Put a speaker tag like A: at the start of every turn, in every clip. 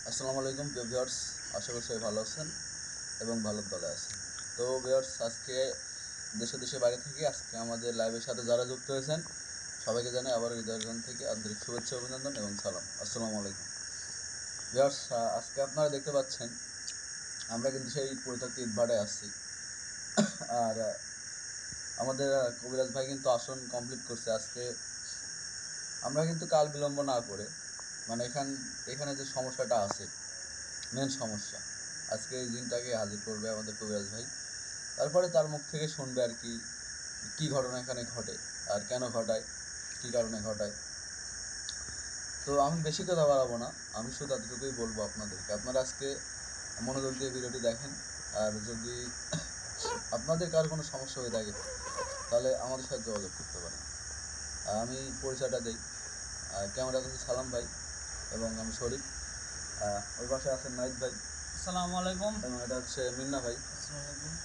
A: আসসালামু আলাইকুম ভিউয়ার্স, আশা করি সবাই ভালো আছেন এবং ভালো দলে আছেন। তো ভিউয়ার্স, আজকে দেশে দেশে বাইরে থেকে আজকে আমাদের লাইভের সাথে যারা যুক্ত হয়েছেন সবাইকে জানাই আবার হৃদয়গণ থেকে আন্তরিক শুভেচ্ছা, অভিনন্দন এবং সালাম। আসসালামু আলাইকুম ভিউয়ার্স। আজকে আপনারা দেখতে পাচ্ছেন আমরা কিন্তু সেই পরিত্যক্ত ইটভাটায় আসছি। আর আমাদের কবিরাজ ভাই কিন্তু আসন কমপ্লিট করছে আজকে। আমরা কিন্তু কাল বিলম্ব না করে মানে এখানে যে সমস্যাটা আছে, মেন সমস্যা, আজকে এই দিনটাকে হাজির করবে আমাদের কবিরাজ ভাই। তারপরে তার মুখ থেকে শুনবে আর কি কী ঘটনা এখানে ঘটে আর কেন ঘটায়, কী কারণে ঘটায়। তো আমি বেশি কথা বাড়াবো না, আমি শুধু এতটুকুই বলবো আপনাদেরকে, আপনারা আজকে মনোযোগ দিয়ে ভিডিওটি দেখেন। আর যদি আপনাদের কার কোনো সমস্যা হয়ে থাকে তাহলে আমাদের সাথে যোগাযোগ করতে পারেন। আমি পরিচয়টা দিই, ক্যামেরা কাছে সালাম ভাই এবং আমি শরীফ। ওই পাশে আছেন নাইদ ভাই,
B: আসসালামু আলাইকুম,
A: এবং এটা হচ্ছে মিন্না ভাই,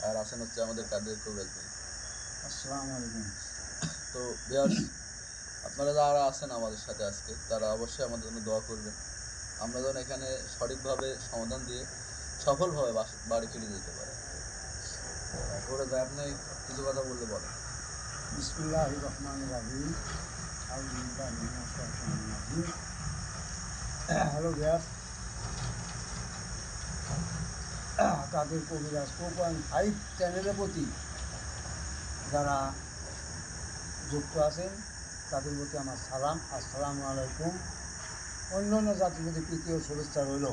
A: আর আছেন হচ্ছে আমাদের কাদের কবিরাজ ভাই।
B: আসসালামু আলাইকুম।
A: তো ভিউয়ার্স, আপনারা যারা আছেন আমাদের সাথে আজকে তারা অবশ্যই আমাদের জন্য দোয়া করবেন, আমরা যেন এখানে সঠিকভাবে সমাধান দিয়ে সফলভাবে বাড়ি ফিরে যেতে পারি। কবিরাজ ভাই, আপনি কিছু কথা বললে বলেন।
B: বিসমিল্লাহির রহমানির রহিম। হ্যালো ভিউয়ার্স, তাদের কবিরাজ 4.5 চ্যানেলের প্রতি যারা যুক্ত আছেন তাদের প্রতি আমার সালাম, আসসালামু আলাইকুম। অন্য অন্য জাতির প্রতি প্রীতি ও শুভেচ্ছা রইল।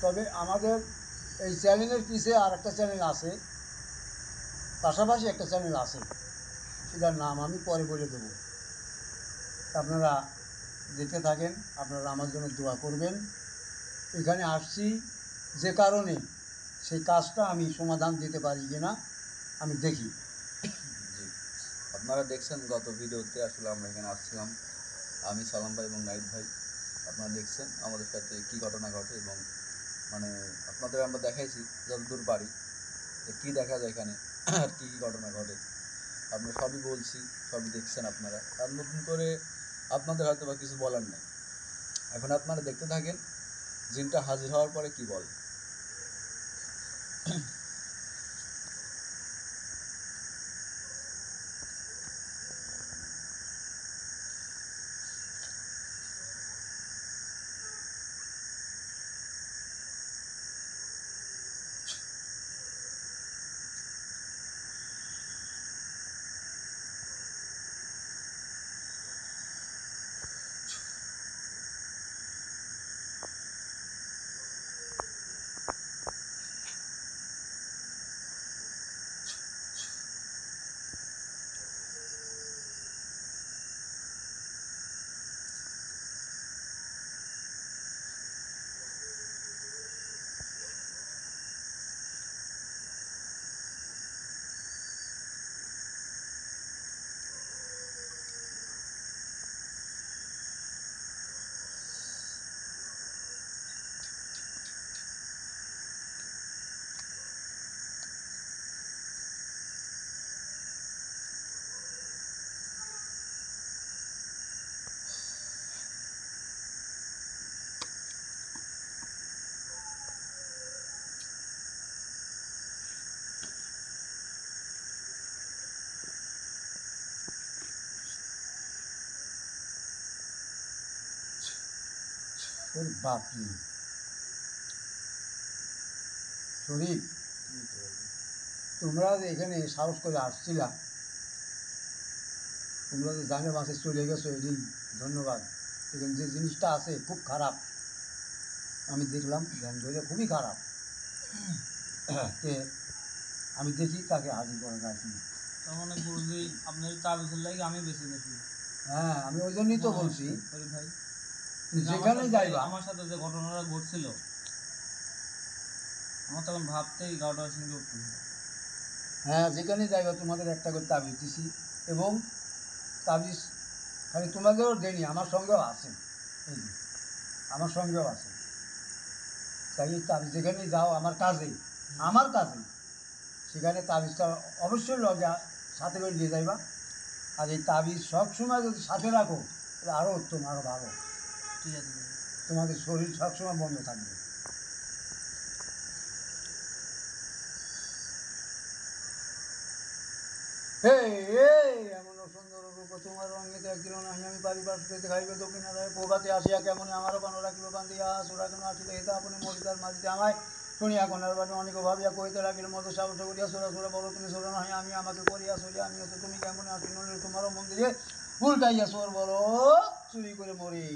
B: তবে আমাদের এই চ্যানেলের পিছিয়ে আর একটা চ্যানেল আছে, পাশাপাশি একটা চ্যানেল আছে, সেটার নাম আমি পরে বলে দেবো। আপনারা দেখতে থাকেন, আপনারা আমার জন্য দোয়া করবেন। এখানে আসছি যে কারণে, সেই কাজটা আমি সমাধান দিতে পারি কিনা আমি দেখি।
A: জি, আপনারা দেখছেন গত ভিডিওতে আসলে আমরা এখানে আসছিলাম, আমি সালাম ভাই এবং নাইদ ভাই। আপনারা দেখছেন আমাদের সাথে কী ঘটনা ঘটে এবং মানে আপনাদের আমরা দেখাইছি যতদূর পারি যে কী দেখা যায় এখানে আর কী কী ঘটনা ঘটে। আমরা সবই বলছি, সবই দেখছেন আপনারা, আর নতুন করে আপনাদের হয়তো বা কিছু বলার নেই। এখন আপনারা দেখতে থাকেন জিনটা হাজির হওয়ার পরে কি বলে।
B: বাপি শরীফ, তোমরা যে এখানে সাহস করে আসছিলা, তোমরা যে জানে বাসে চলে গেছো, এটি ধন্যবাদ। এখানে যে জিনিসটা আছে খুব খারাপ, আমি দেখলাম ধ্যান ধরে খুবই খারাপ। আমি দেখি তাকে হাজির করা যায় কিনা।
C: তার মানে গুরুজি আপনার তাবিজের লাগে আমি বেঁচে গেছি।
B: হ্যাঁ, আমি ওই জন্যই তো বলছি,
C: ভাই
B: যেখানে যাইবা।
C: আমার সাথে যে ঘটনাটা ঘটছিল, আমার তখন ভাবতেই গাওটার সঙ্গে উঠতেছে।
B: হ্যাঁ, যেখানে যাইবা তোমাদের একটা করে তাবিজ দিছি, এবং তাবিজ খালি তোমাদেরও দেনি, আমার সঙ্গেও আছে। এই যে আমার সঙ্গেও আছে, তাই এই তাবিজ যেখানে যাও আমার কাজে, সেখানে তাবিজটা অবশ্যই লগে সাথে করে নিয়ে যাইবা। আর এই তাবিজ সবসময় যদি সাথে রাখো তাহলে আরও উত্তম, আরও ভালো।
C: ঠিক আছে।
B: তোমাদের শরীর সবসময় বন্ধ থাকবে। এমন সুন্দর রূপ তোমার রঙে দেখিল না, আমি পারিবার সুখে খাইবে দক্ষিণ প্রভাতে আসিয়া কেমন আমারও কোনো রাখিব বান্ধিয়া সুরা কেন আসিলে হেতা আপনি মরিদার মারিতে আমায় শুনিয়া কন্যার বাড়ি অনেক ভাবিয়া কহিতে লাগিল মতো সাহস করিয়া সোরা সোরা বলো তুমি সোরা নয় আমি আমাকে করিয়া সরিয়া আমি হতো তুমি কেমন আসি নইলে তোমারও মন্দিরে উল্টাইয়া সোর বলো চুরি করে মরি।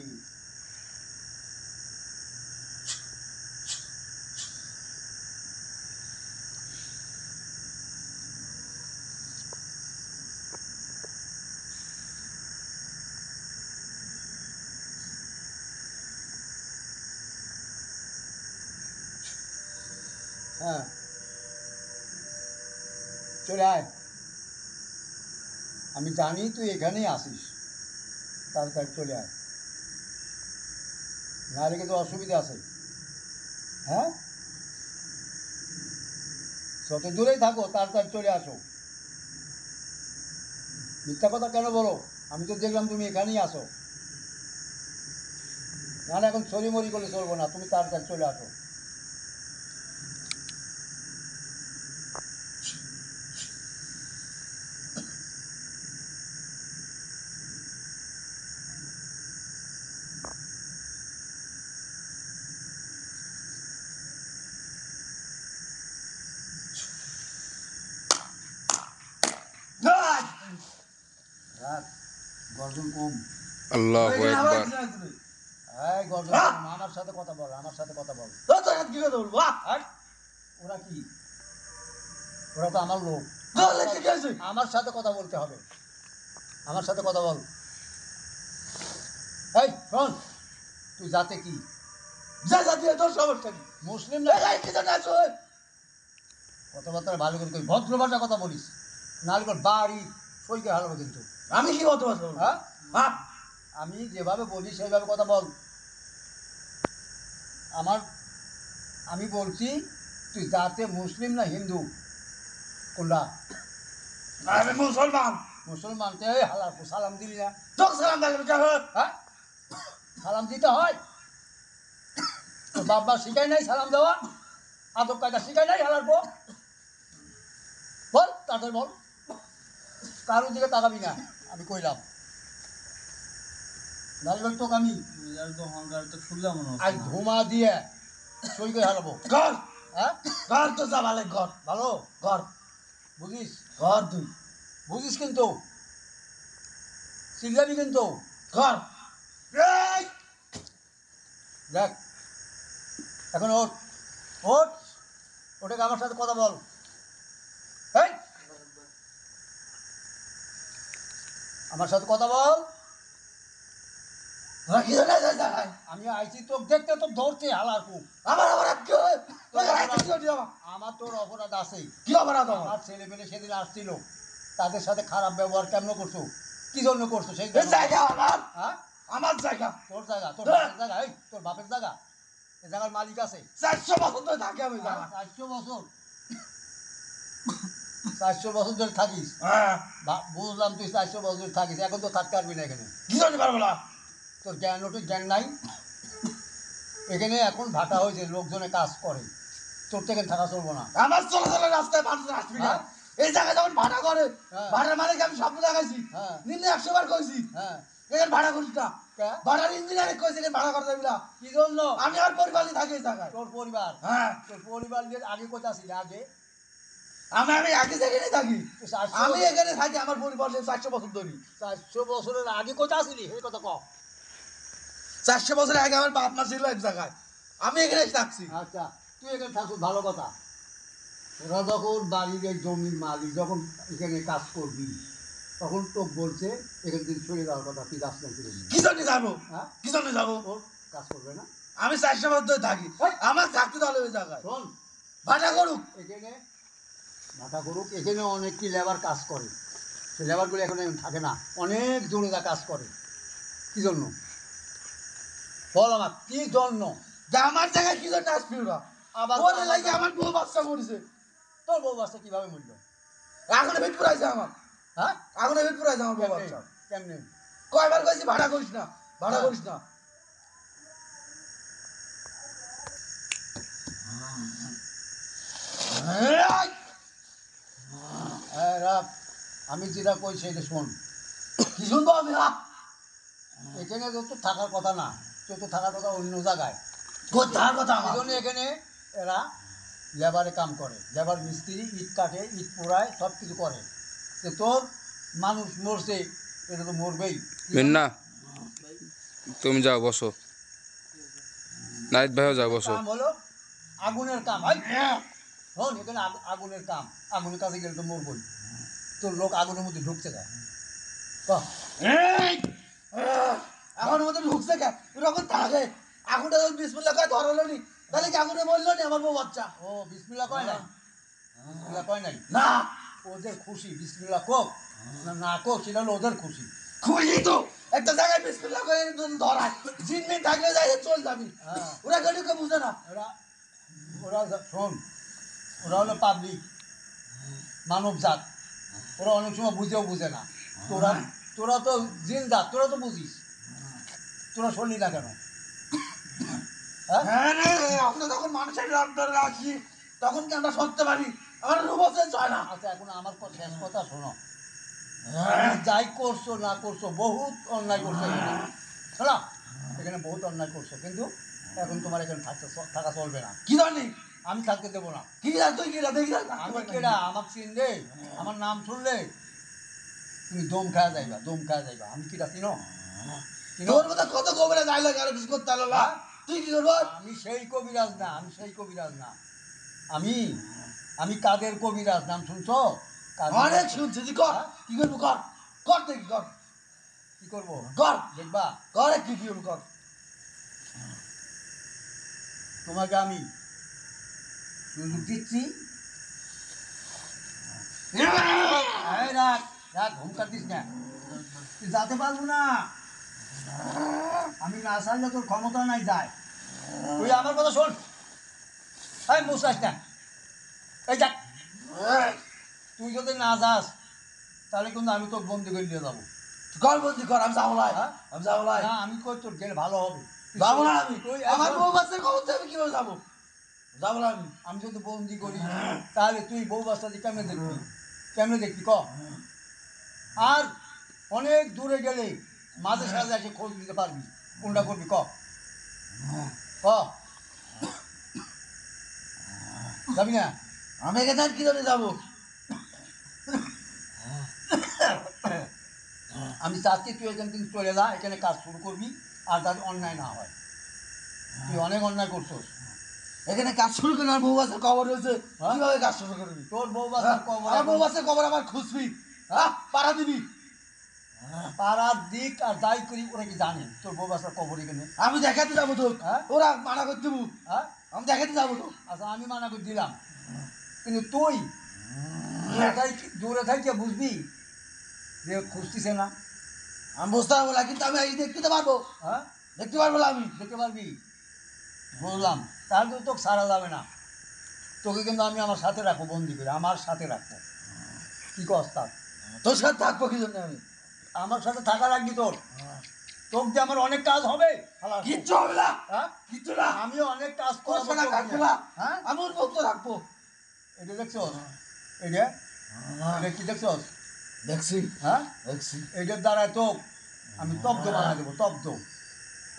B: হ্যাঁ চলে আয়, আমি জানি তুই এখানেই আসিস, তাড়াতাড়ি চলে আয়, নাহলে কিন্তু অসুবিধা আছে। হ্যাঁ যত দূরেই থাকো তাড়াতাড়ি চলে আসো। মিথ্যা কথা কেন বলো? আমি তো দেখলাম তুমি এখানেই আসো, নাহলে এখন ছড়িমড়ি করলে চলবো না, তুমি তাড়াতাড়ি চলে আসো। রাত গর্জন কম,
D: আল্লাহু আকবার।
B: এই গর্জন কম, আমার সাথে কথা বল, আমার সাথে কথা বল।
A: কি কথা বলবো?
B: এই, ওরা কি? ওরা তো আমার লোক, আমার সাথে কথা বলতে হবে, আমার সাথে কথা বল। এই শোন, তুই জাতে কি?
A: যা যা দিয়ে তোর সমস্যা কি?
B: মুসলিম না?
A: কি জানা আছো?
B: কথাবার্তা ভালো করে কই, ভদ্র ভাষা কথা বলিস, নাহলে তোর বাড়ি সইকে হারাবো কিন্তু।
A: আমি কি কথা বলবো?
B: হ্যাঁ
A: হ্যাঁ
B: আমি যেভাবে বলি সেইভাবে কথা বল। আমি বলছি তুই জাতে মুসলিম না হিন্দু কোনটা?
A: আমি মুসলমান।
B: মুসলমান তে হালার সালাম দিলি না?
A: তোকে সালাম দিলাম কেন?
B: হ্যাঁ সালাম দিতে হয়? তোর বাবা শিখাই নাই সালাম দেওয়া? আদব কায়দা শিখাই নাই হালার পর? বল তাড়াতাড়ি বল, কারোর দিকে তাকাবি না, আমি কইলাম। লালবাগ তোকে আমি
C: আর তো অহংকার তো শুনলাম মনে
B: আজ
C: হচ্ছে না।
B: ধুমা দিয়ে সই করে হারাবো।
A: ঘর
B: হ্যাঁ
A: ঘর তো যা ভালো ঘর
B: ভালো
A: ঘর
B: বুঝিস,
A: ঘর তুই
B: বুঝিস কিন্তু চিল্লাবি কিন্তু।
A: ঘর এই
B: দেখ এখন ওঠ, ওঠ, ওটাকে আমার সাথে কথা বল। এই আমার সাথে কথা বল।
A: তোরা কি জানা যায় জানাই?
B: আমি আইছি তোকে দেখতে, তো ধরছে হালার কুক।
A: আমার অপরাধ কি হয়? তোকে রাইতে কি হচ্ছে আমার?
B: আমার তোর অপরাধ আছে।
A: কি অপরাধ আমার?
B: আমার ছেলে পেলে সেদিন আসছিল, তাদের সাথে খারাপ ব্যবহার কেমন করছো, কি জন্য করছো সেই
A: এই জায়গা আমার
B: হ্যাঁ
A: আমার জায়গা
B: তোর জায়গা, তোর
A: হ্যাঁ।
B: বাপের জায়গা, এই তোর বাপের জায়গা, এই জায়গার মালিক আছে।
A: 400 বছর ধরে থাকি আমি জায়গা
B: 400 বছর, 400 বছর ধরে থাকিস?
A: হ্যাঁ
B: বুঝলাম তুই 400 বছর ধরে থাকিস, এখন তো থাকতে পারবি না এখানে,
A: কি করতে পারবো না?
B: তোর জ্ঞান ওটু জ্ঞান নাই। এখানে এখন ভাটা হয়েছে, লোকজনে কাজ করে, তোর থেকে থাকা চলবো না।
A: আমার চলাচলের রাস্তায় মানুষ আসবি না।
B: হ্যাঁ।
A: এই জায়গা যখন ভাড়া করে
B: হ্যাঁ।
A: ভাড়ার মালিক আমি স্বপ্ন দেখাইছি
B: হ্যাঁ।
A: নিম্নে 100 বার কইছি
B: হ্যাঁ
A: এখানে ভাড়া করিস না।
B: কে?
A: ভাড়ার ইঞ্জিনিয়ারে কইছি এখানে ভাড়া করতে যাবি না।
B: কি জন্য?
A: আমি আর পরিবারই থাকি এই জায়গায়।
B: তোর পরিবার,
A: হ্যাঁ
B: তোর পরিবার নিয়ে আগে কোথা ছিল? আগে
A: আমি আগে যেখানে থাকি
B: তুই 400
A: আমি এখানে থাকি আমার পরিবার 400 বছর ধরে।
B: 400 বছরের আগে কোথা ছিলি এই কথা ক।
A: 400 বছর আগে আমার বাপ মা ছিল এক জায়গায়, আমি এখানে থাকছি।
B: আচ্ছা তুই এখানে থাকুস ভালো কথা, ওরা যখন বাড়ির এই জমির মালিক যখন এখানে কাজ করবি তখন তো বলছে এখান থেকে সরে যাওয়ার কথা, তুই যাস না ফিরে
A: কি জন্য যাবো?
B: হ্যাঁ
A: কি জন্য যাবো?
B: ওর কাজ করবে না?
A: আমি 400 বছর ধরে থাকি,
B: হেই!
A: আমার থাকতে তাহলে ওই জায়গায়
B: শোন
A: ভাড়া করুক।
B: এখানে ভাটা করুক, এখানে অনেকটি লেবার কাজ করে, সে লেবারগুলো এখন থাকে না, অনেক জনেরা কাজ করে। কি জন্য বল আমার, কি জন্য?
A: যে আমার জায়গায় কি জন্য আসবি ওরা?
B: আবার
A: ওরে লাগে আমার বউ বাচ্চা মরেছে,
B: তোর বউ বাচ্চা কিভাবে মূল্য?
A: আগুনে পেট পুরাইছে আমার,
B: হ্যাঁ
A: আগুনে পেট পুরাইছে আমার বউ
B: কেমনে
A: বাচ্চা।
B: কেমনে?
A: কয়বার কইছি ভাড়া করিস না, ভাড়া
B: হ্যাঁ।
A: করিস না।
B: রাখ, আমি যেটা কই সেটা শোন।
E: কি শুনবো আমি?
B: এখানে তো তোর থাকার কথা না, তোর তো থাকার কথা অন্য জায়গায়।
E: কোথার কথা
B: এই
E: আমার?
B: জন্য এখানে এরা লেবারে কাম করে, লেবার মিস্ত্রি, ইট কাটে, ইট পোড়ায়, সব কিছু করে। তো তোর মানুষ মরছে, এটা তো মরবেই।
D: মিন্না তুমি যাও বসো, নাইট ভাইও যাও বসো।
B: কাম হলো আগুনের কাম। শোন, এখানে আগুনের কাম, আগুনের কাছে গেলে তো মরবই। তোর লোক আগুনের মধ্যে ঢুকছে যায়।
E: এখন মধ্যে ঢুকছে কে? এরকম থাকে আগুনটা যখন বিসমিল্লাহ করে ধরালো নি, তাহলে কি আগুনে বললো নি আমার বউ বাচ্চা?
B: ও বিসমিল্লাহ কয় নাই, বিসমিল্লাহ কয় নাই।
E: না,
B: ওদের খুশি, বিসমিল্লাহ কোক না না কোক, সেটা হলো ওদের খুশি।
E: খুঁজি তো একটা জায়গায় বিসমিল্লাহ করে ধরায়, জিনমিন থাকলে যাই চল যাবি।
B: হ্যাঁ,
E: ওরা গরিবকে বুঝে না।
B: ওরা ওরা শোন, ওরা হলো পাবলিক, মানব জাত। ওরা অনেক সময় বুঝেও বুঝে না। তোরা তোরা তো জিন জাত, তোরা তো বুঝিস, তোরা শুনলি না কেন? হ্যাঁ,
E: হ্যাঁ রে, আমরা যখন মানুষের অন্তরে রাখি তখন কি আমরা সরতে পারি? আমার রূপসেন হয় না।
B: আচ্ছা এখন আমার শেষ কথা শোনো। যাই করছো না করছো, বহুত অন্যায় করছো এখানে, শোনা, এখানে বহুত অন্যায় করছো, কিন্তু এখন তোমার এখানে থাকা চলবে না।
E: কি জানি?
B: আমি থাকতে দেবো না।
E: কি জানি তুই কি দেখি না?
B: আমি কেডা? আমার চিনলে, আমার নাম শুনলে তুমি দম খাওয়া যাইবা, দম খাওয়া যাইবা। আমি কিটা চিনো? চিনো?
E: তোর মতো কত কবিরা যাইলে আর কিছু করতে পারলো না। তুই কি করবো?
B: আমি সেই কবিরাজ না, আমি সেই কবিরাজ না। আমি আমি কাদের কবিরাজ, নাম শুনছো? কাদের-
E: অনেক শুনছি, তুই কর। কি করবো কর, কর দেখি কর,
B: কি করবো
E: কর,
B: দেখবা?
E: কর কি কি করবো কর।
B: তোমাকে আমি সুযোগ দিচ্ছি। এই রাখ রাখ, হুমকার দিস না, তুই যেতে পারবো না। আমি না চাইলে তোর ক্ষমতা নাই যায়। তুই আমার কথা শোন, এই মুসাস না, এই যাক, তুই যদি না যাস তাহলে কিন্তু আমি তোর বন্দি করে নিয়ে যাবো।
E: কর বন্দি কর, আমি যাবো না,
B: হ্যাঁ?
E: আমি যাবো না,
B: না, আমি কই তোর গেলে ভালো হবে। তুই
E: যাবো না আমি।
B: তুই
E: আমার
B: এখন-
E: বউ বাচ্চার খবর থেকে আমি কিভাবে যাবো? যাবো না আমি।
B: আমি যদি বন্দি করি তাহলে তুই বউ বাচ্চা দিয়ে কেমনে দেখবি, কেমনে দেখবি ক? আর অনেক দূরে গেলে মাঝে সাঝে এসে খোঁজ দিতে পারবি, কোনটা করবি ক? ক যাবি না?
E: আমি এখানে আর কি জন্য যাবো?
B: আমি চাচ্ছি তুই এখান থেকে চলে যা, এখানে কাজ শুরু করবি, আর যাতে অন্যায় না হয়। তুই অনেক অন্যায় করছোস।
E: এখানে কাজ শুরু করে আমার বউ বাচ্চার খবর রয়েছে,
B: হ্যাঁ?
E: কিভাবে কাজ শুরু করবি?
B: তোর বউ বাচ্চার কবর
E: আমার বউ
B: এখন-
E: বাচ্চার খবর আমার খুঁজবি, হ্যাঁ, পাড়া দিবি।
B: পাড়ার দিক আর যাই করি ওরা কি জানে তোর বউ বাচ্চার কবর এখানে?
E: আমি দেখাতে যাবো তো,
B: হ্যাঁ?
E: ওরা মানা করে দেবো,
B: হ্যাঁ,
E: আমি দেখাতে যাবো তো।
B: আচ্ছা আমি মানা করে দিলাম, কিন্তু তুই দূরে থাকি বুঝবি যে খুঁজতিছে না।
E: আমি বুঝতে পারবো না, কিন্তু আমি এই দেখতে পারবো,
B: হ্যাঁ,
E: দেখতে পারবো না আমি।
B: দেখতে পারবি? বুঝলাম, তাহলে তো তোকে সারা যাবে না। তোকে কিন্তু আমি আমার সাথে রাখবো, বন্দি করে আমার সাথে রাখবো। কি কস তার?
E: তোর সাথে থাকবো কি জন্য আমি?
B: আমার সাথে থাকা রাখবি তোর, তোকে যে আমার অনেক কাজ হবে। হালার পুত।
E: কিচ্ছু হবে না,
B: হ্যাঁ,
E: কিচ্ছু না,
B: আমিও অনেক কাজ
E: তোর
B: করবো
E: সাথে
B: তোকে
E: থাকবো
B: নিয়ে।
E: না,
B: হ্যাঁ,
E: আমি ওর মুক্ত রাখবো।
B: এটা দেখছো? এটা এটা কি দেখছো?
E: দেখছি,
B: হ্যাঁ,
E: দেখছি।
B: এইটার দ্বারাই তো আমি তব্দ বানাই দেবো, তব্দ,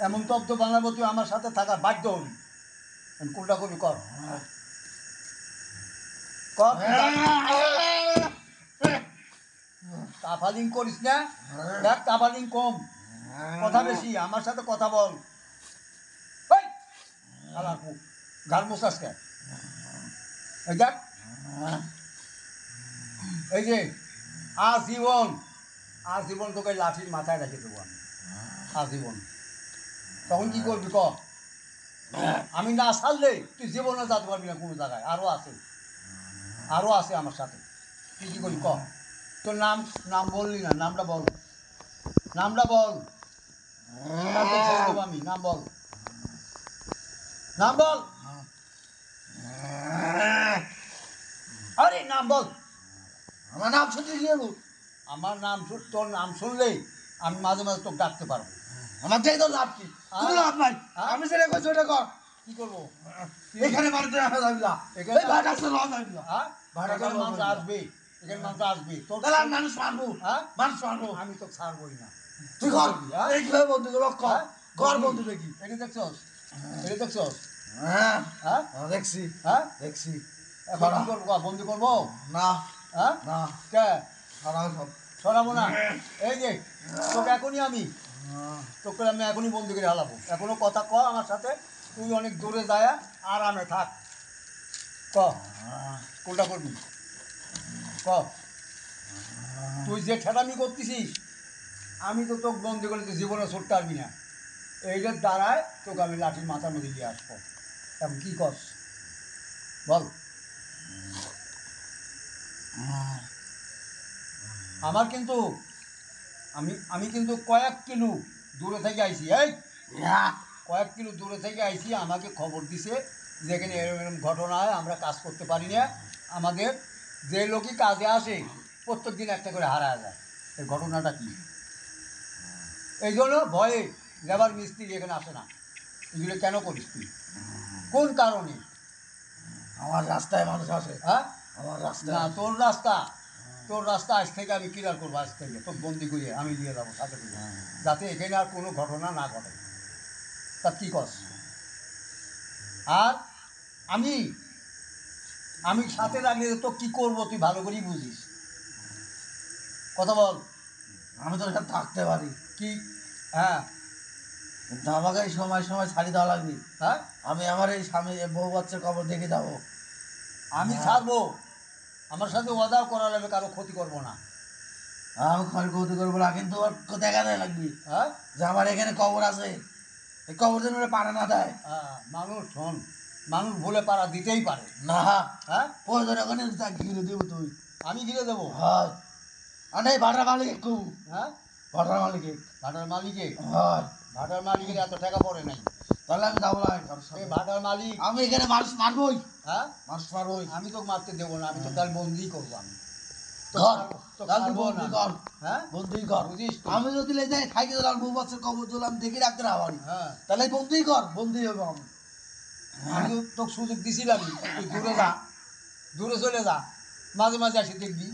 B: এমন তব্দ বানাবো তুই আমার সাথে থাকা বাধ্য হবি। এখন কোনটা করবি কর, কর। কাফালিং করিস না, দেখ কাফালিং কম, কথা বেশি, আমার সাথে কথা বল। এই, শালা ঘাড় মোছাস কেন? এই দেখ, এই যে আজীবন তোকে লাঠির মাথায় রেখে দেবো আমি, আজীবন। তখন কি করবি ক? আমি না ছাড়লে তুই জীবনে যেতে পারবি না কোনো জায়গায়। আরও আছে আমার সাথে, তুই কি করবি ক? তোর নাম বললি না, নামটা বল, নামটা বল। তারপর ছেড়ে দেবো আমি, নাম বল, নাম বল, আরে নাম বল।
E: আমার নাম শুনতে কি হলো?
B: আমার নাম তোর নাম শুনলেই আমি মাঝে মাঝে তোকে ডাকতে পারবো।
E: আমার থেকে তো লাভ কি? কোনো লাভ নাই।
B: হ্যাঁ?
E: আমি যেটা করছি ওটা কর।
B: কি করবো?
E: এখানে বাড়িতে রাখা যাবে না
B: এখানে-
E: এই ভাড়া আছে লওয়া যাবে না
B: হ্যাঁ
E: ভাড়া
B: এখানে
E: দেওয়া
B: মানুষ
E: যাবে না।
B: আসবে, এখানে মানুষ আসবে তোর
E: তাহলে আমি মানুষ মারবো
B: হ্যাঁ
E: মানুষ মারবো
B: আমি তো ছাড়বই না।
E: তুই ঘর
B: হ্যাঁ?
E: এইভাবে বন্ধু করবো
B: হ্যাঁ?
E: ঘর বন্ধু দেখি
B: এটা দেখছস? এটা দেখছস?
E: হ্যাঁ
B: হ্যাঁ
E: দেখছি
B: হ্যাঁ
E: দেখছি
B: এখন কি
E: সরা।
B: করবো? বন্দি করবো?
E: না
B: হ্যাঁ
E: না
B: কে
E: সরাও সব
B: সরাবো না? এই যে তোকে এখনই আমি তোকে আমি এখনই বন্দি করে হালাবো। এখনো কথা ক আমার সাথে, তুই অনেক দূরে যায় আরামে থাক। ক কোনটা করবি ক? তুই যে ঠেটামি করতেছিস আমি তো তোকে বন্দি করলে তুই জীবনে ছুটতে পারবি না। এইটার দ্বারায় তোকে আমি লাঠির মাথার মধ্যে দিয়ে আসবো। এখন কী করস বল? আমার কিন্তু আমি কিন্তু কয়েক কিলো দূরে থেকে আইছি। এই কয়েক কিলো দূরে থেকে আইছি, আমাকে খবর দিছে যে এখানে এরকম এরকম ঘটনা হয়, আমরা কাজ করতে পারি না। আমাদের যে লোকই কাজে আসে প্রত্যেক দিন একটা করে হারা যায়। এই ঘটনাটা কি? এই জন্য ভয়ে লেবার মিস্ত্রি এখানে আসে না। এগুলো কেন করিস তুই? কোন কারণে?
E: আমার রাস্তায় মানুষ আসে
B: হ্যাঁ
E: আমার রাস্তায়
B: না তোর রাস্তা আজ থেকে আমি ক্লিয়ার করবো। আজ থেকে তোর বন্দি করে আমি নিয়ে যাবো সাথে করে, যাতে এখানে আর কোনো ঘটনা না ঘটে। তা কী কর? আর আমি সাথে রাখলে তো কী করবো তুই ভালো করেই বুঝিস। কথা বল।
E: আমি তো এখানে থাকতে পারি
B: কি? হ্যাঁ
E: কিন্তু আমাকে এই সময় সময় ছাড়ি দেওয়া লাগবে
B: হ্যাঁ
E: আমি আমার এই স্বামী বউ বাচ্চার খবর দেখে যাবো
B: আমি ছাড়বো, আমার সাথে ওয়াদাও করা লাগবে, কারো ক্ষতি করবো না।
E: আমি খড় কৌতু করবো না কিন্তু ওর দেখা দেয় লাগবে
B: হ্যাঁ
E: যে আমার এখানে কবর আছে এই কবর যেন ওরা পাড়া না দেয়
B: মানুষ শোন, মানুষ ভুলে পাড়া দিতেই পারে।
E: না
B: হ্যাঁ
E: প্রয়োজন ওখানে ঘিরে দেবো তুই
B: আমি ঘিরে দেবো।
E: হয় আর এই ভাড়া মালিক একটু
B: হ্যাঁ
E: ভাড়া মালিকে
B: ভাটার মালিকে,
E: হয়
B: ভাটার মালিকের এত টাকা পড়ে নাই।
E: তাহলে আমি যাবো না কারোর
B: সে
E: সাথে।
B: ভাটার মালিক।
E: আমি এখানে মানুষ মারবই
B: হ্যাঁ
E: মানুষ মারবই
B: আমি তোকে মারতে দেবো না, আমি তো তার বন্দি করবো। আমি
E: ঘর
B: তোকে
E: তাহলে
B: ছাড়বো
E: বন্দি
B: না।
E: কর
B: হ্যাঁ
E: বন্দি কর
B: বুঝিস তো?
E: আমি যদি লে যাই থাকি দিলাম বউ বাচ্চার কবর দিলাম দেখে রাখতে না পারি
B: হ্যাঁ
E: তাহলে বন্দি কর বন্দি হবো আমি
B: আমি তো তোকে সুযোগ দিছিলাম, তুই দূরে যা, দূরে চলে যা, মাঝে মাঝে আসি দেখবি।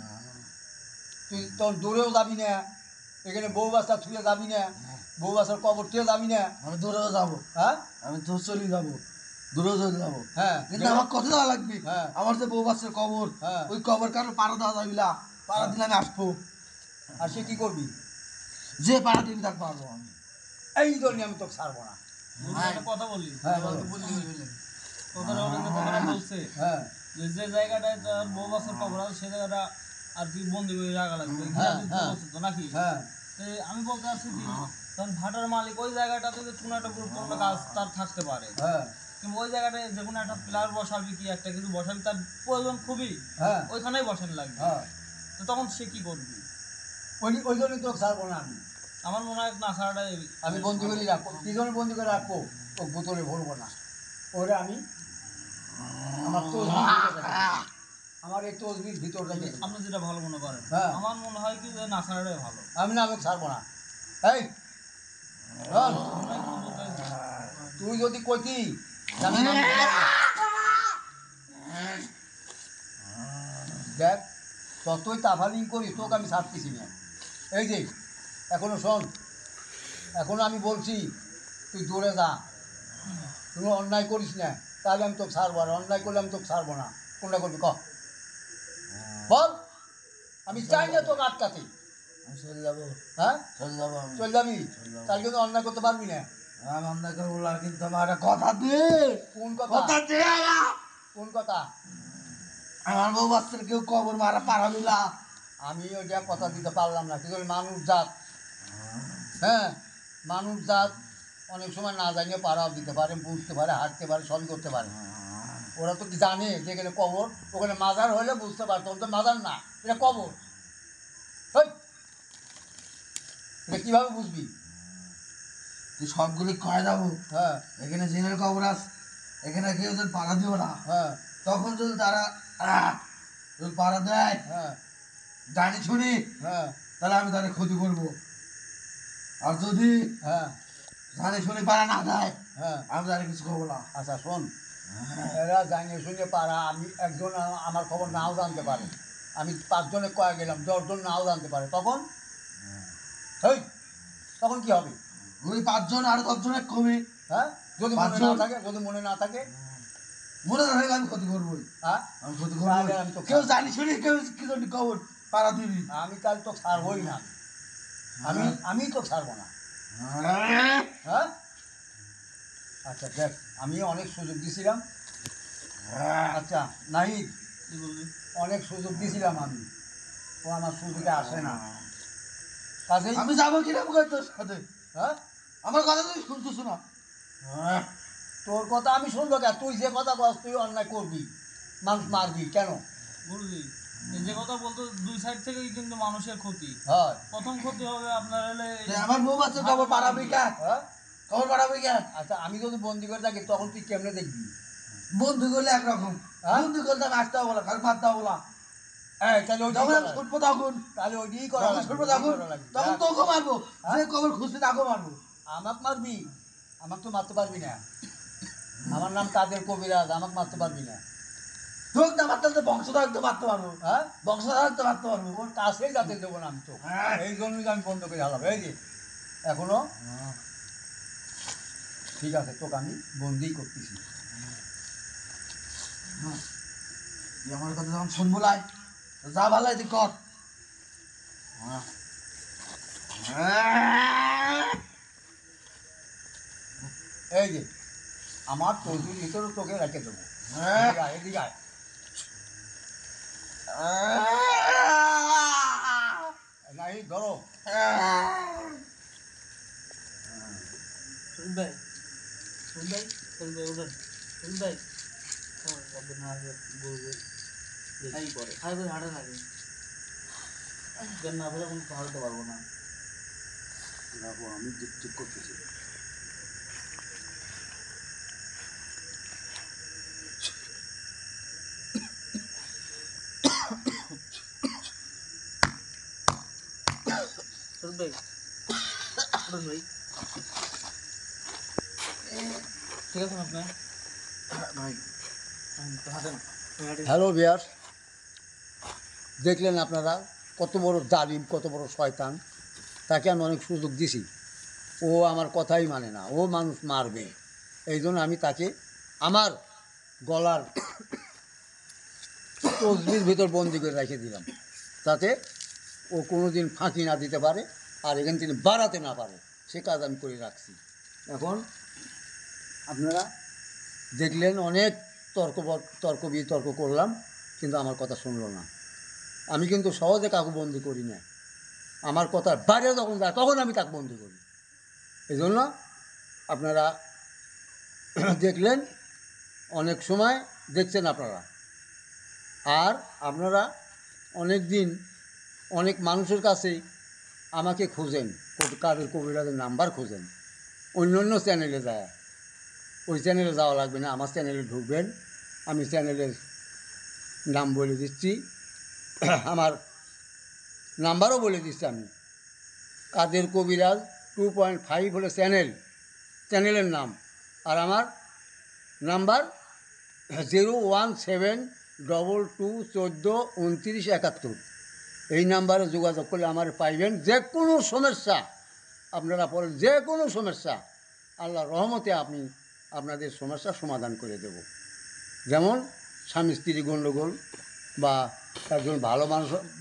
B: তুই তোর দূরেও যাবি না, এখানে বউ বাচ্চা ছুঁয়ে যাবি না, বউ বাচ্চার কবর ছুঁয়ে যাবি না।
E: আমি দূরেও যাবো
B: হ্যাঁ
E: আমি তো চলে যাবো দূরেও চলে যাবো
B: হ্যাঁ
E: কিন্তু আমার কথা দেওয়া লাগবে
B: হ্যাঁ।
E: আমার যে বউ বাচ্চার কবর
B: হ্যাঁ।
E: ওই কবর কারো পাড়া দেওয়া যাবে না পাড়া দিলে আমি আসবো
B: আর সে কি করবি?
E: যে পাড়া দিবি তাকে পারবো আমি
B: এই জন্য আমি তোকে ছাড়বো না।
C: বন্ধু, একটা কথা বলি।
B: হ্যাঁ বলো।
C: কথাটা ওরা যে কথাটা বলছে
B: হ্যাঁ
C: যে যে জায়গাটায় তার বউ বাচ্চার কবর আছে সে জায়গাটা আর কি বন্দি করে রাখা লাগবে।
B: হ্যাঁ,
C: ঘিরে দিতে
B: হ্যাঁ।
C: বলছে তো নাকি?
B: হ্যাঁ
C: তো আমি বলতে চাচ্ছি কি, কারণ ভাটার মালিক ওই জায়গাটাতে যে কোনো একটা গুরুত্বপূর্ণ কাজ তার থাকতে পারে,
B: হ্যাঁ
C: কিন্তু ওই জায়গাটায় যে কোনো একটা প্লেয়ার বসাবি কি একটা কিছু বসাবি, তার প্রয়োজন খুবই,
B: হ্যাঁ
C: ওইখানেই বসানো লাগবে।
B: হ্যাঁ
C: তো তখন সে কি করবি?
B: ওই জন্যই তোকে ছাড়বো না।
C: আমার মনে হয় না ছাড়াটাই
B: আমি বন্দি করে রাখবো। কি জন্য বন্দি করে রাখবো? ও বোতলে ভরবো না। ওরা আমি আমার তসবির ভিতরে রাখবো। আমার এই তসবির ভিতর রেখে দেবো।
C: আপনি যেটা ভালো মনে করেন।
B: হ্যাঁ।
C: আমার মনে হয় কি যে না ছাড়াটাই ভালো।
B: আমি না, আমি ছাড়বো না। এই শোন,
C: মনে হয় কি বলতে চাইছি?
B: তুই যদি কইতি যে আমি নামতে পারবো না। দেখ ততই তাফালিং করিস, তোকে আমি ছাড়তেছি না। এই যে এখনো শোন, এখনো আমি বলছি তুই দূরে যা, তুমি অন্যায় করিস না, তাহলে আমি তোকে ছাড়বো। আর অন্যায় করলে আমি তোকে ছাড়বো না। কোনটা করবি ক বল? আমি চাই না তোকে আটকাতে।
E: আমি চলে যাবো
B: হ্যাঁ
E: চলে যাবো আমি
B: চল যাবি, তাহলে কিন্তু অন্যায় করতে পারবি না।
E: আমি অন্যায় করবো না কিন্তু আমার একটা কথা দে
B: কোন কথা?
E: কথা দে আমার।
B: কোন কথা?
E: আমার বউ বাচ্চার কেউ কবর মারা পারাবি না
B: আমি ওইটা কথা দিতে পারলাম না। কিন্তু মানুষ জাত, হ্যাঁ মানুষ জাত অনেক সময় না জানিয়ে পাড়াও দিতে পারে, বুঝতে পারে, হাঁটতে পারে, সবই করতে পারে। ওরা তো কি জানে যে এখানে কবর, ওখানে মাজার হলে বুঝতে পারতো। ওটা মাজার না, এটা কবর। হেই, এটা কীভাবে বুঝবি?
E: তুই সবগুলি কয়ে যাবো
B: হ্যাঁ
E: এখানে জিনের কবর আছে এখানে কেউ যদি পাড়া দিও না
B: হ্যাঁ
E: তখন যদি তারা যদি পাড়া দেয়
B: হ্যাঁ
E: জানি শুনি
B: হ্যাঁ
E: তাহলে আমি তাদের ক্ষতি করবো আর যদি
B: হ্যাঁ
E: জানে শুনে পারা না দেয়
B: হ্যাঁ
E: আমি জানি কিছু খবর না
B: আচ্ছা শোন, এরা জানিয়ে শুনে পারা, আমি একজন আমার খবর নাও জানতে পারে, আমি 5 জনে কয়ে গেলাম, 10 জন নাও জানতে পারে, তখন হেই তখন কি হবে?
E: ওই 5 জন আর 10 জনের কমে
B: হ্যাঁ যদি মনে
E: 5
B: না
E: জন?
B: থাকে, যদি মনে না থাকে,
E: মনে না থাকলে আমি ক্ষতি করবোই
B: হ্যাঁ
E: আমি ক্ষতি
B: তাহলে
E: করবো
B: আমি তো
E: কেউ জানি শুনে কেউ কি জন্য খবর পাড়া দিবি
B: আমি কাল তো ছাড়বই না, আমি তো ছাড়বো না। হ্যাঁ আচ্ছা দেখ, আমি অনেক সুযোগ দিছিলাম, আচ্ছা নাহিদ
C: কি বললি?
B: অনেক সুযোগ দিছিলাম আমি, ও আমার সুযোগে আসে না, কাজেই
E: আমি যাবো কিরকম করে তোর সাথে
B: হ্যাঁ
E: আমার কথা তুই শুনছিস না
B: তোর কথা আমি শুনবো কেন? তুই যে কথা বল তুই অন্যায় করবি, মানুষ মারবি কেন?
C: গুরুজি, এই যে কথা বলতো, 2 সাইড থেকেই কিন্তু মানুষের ক্ষতি।
B: হয়
C: প্রথম ক্ষতি হবে আপনার হলে
E: আমার বউ বাচ্চা খবর পাড়াবি কে
B: হ্যাঁ
E: খবর পাড়াবি কে
B: আচ্ছা আমি যদি বন্দি করে থাকি তখন তুই কেমনে দেখবি?
E: বন্ধু করলে একরকম
B: হ্যাঁ?
E: বন্ধু করলে আমি আসতে হবো না খালি মারতে হবো না
B: হ্যাঁ তাহলে ওইটাই
E: যখন আমি
B: করা-
E: ছুটবো তখন
B: তাহলে ওইটাই করা
E: যখন
B: লাগবে,
E: ছুটবো
B: ওইটাই
E: তখন
B: করা লাগবে।
E: তখন
B: দেখ,
E: তোকে মারবো যে খবর খুঁজবি তাকে মারবো
B: আমাকে মারবি? আমাকে তো মারতে পারবি না, আমার নাম কাদের কবিরাজ, আমাকে মারতে পারবি না।
E: তোকে না মারতে হলে বংশধর তো মারতে পারবো
B: হ্যাঁ
E: বংশধর তো মারতে পারবো
B: ওর কাছেই যাতে দেবো না আমি তো,
E: হ্যাঁ।
B: এই জন্যই তো আমি বন্ধ করে হালাম। এই যে এখনো ঠিক আছে, তোকে আমি বন্দি করতেছি।
E: তুই আমার কথা যখন শুনবো লাই যা ভালো তুই কর
B: এই যে আমার চৌধুরীর ভিতরে তোকে রেখে দেবো, এদিকে আয়, এদিকে আয়। নাই ধরো,
C: শুন ভাই, শুন ভাই, শুন ভাই, উঠেন, শুন ভাই। কবে না আসবে গুরুজি, দেখি পরে। খাই ভাই হাঁটে নাকি? জ্ঞান না পেলে কোনো হাঁটতে পারবো না।
B: রাখো, আমি ঠিক করতেছি।
C: শুন ভাই, উঠুন ভাই। ঠিক আছেন আপনি?
E: ভাই
C: হাঁটেন, হাঁটেন।
B: হ্যালো বিয়ার, দেখলেন আপনারা কত বড় জালিম, কত বড় শয়তান। তাকে আমি অনেক সুযোগ দিছি, ও আমার কথাই মানে না, ও মানুষ মারবে। এই জন্য আমি তাকে আমার গলার তসবির ভিতর বন্দি করে রেখে দিলাম, যাতে ও কোনো দিন ফাঁকি না দিতে পারে আর এখান থেকে বাড়াতে না পারে, সে কাজ আমি করে রাখছি। এখন আপনারা দেখলেন অনেক তর্ক বিতর্ক করলাম, কিন্তু আমার কথা শুনলো না। আমি কিন্তু সহজে কাউকে বন্দি করি না, আমার কথার বাইরে যখন যায় তখন আমি তাকে বন্দি করি। এই জন্য আপনারা দেখলেন, অনেক সময় দেখছেন আপনারা, আর আপনারা অনেক দিন অনেক মানুষের কাছেই আমাকে খোঁজেন, কাদের কবিরাজের নাম্বার খোঁজেন, অন্য অন্য চ্যানেলে যায়। ওই চ্যানেলে যাওয়া লাগবে না, আমার চ্যানেলে ঢুকবেন, আমি চ্যানেলের নাম বলে দিচ্ছি, আমার নাম্বারও বলে দিচ্ছি। আমি কাদের কবিরাজ 2.5 হলো চ্যানেলের নাম, আর আমার নাম্বার 01722142971। এই নাম্বারে যোগাযোগ করলে আমার পাইবেন। যে কোনো সমস্যা আপনারা পড়েন, যে কোনো সমস্যা আল্লাহর রহমতে আমি আপনাদের সমস্যার সমাধান করে দেব। যেমন স্বামী স্ত্রী গণ্ডগোল, বা একজন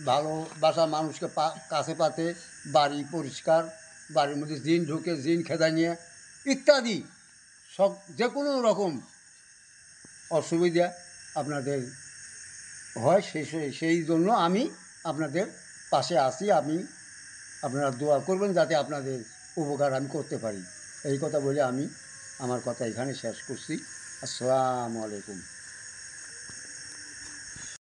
B: ভালোবাসা মানুষকে কাছে পাতে, বাড়ি পরিষ্কার, বাড়ির মধ্যে জিন ঢুকে জিন খেদা নিয়ে ইত্যাদি সব যে কোনো রকম অসুবিধা আপনাদের হয়, সেই জন্য আমি আপনাদের পাশে আছি। আপনারা দোয়া করবেন যাতে আপনাদের উপকার আমি করতে পারি। এই কথা বলে আমি আমার কথা এখানে শেষ করছি। আসসালামু আলাইকুম।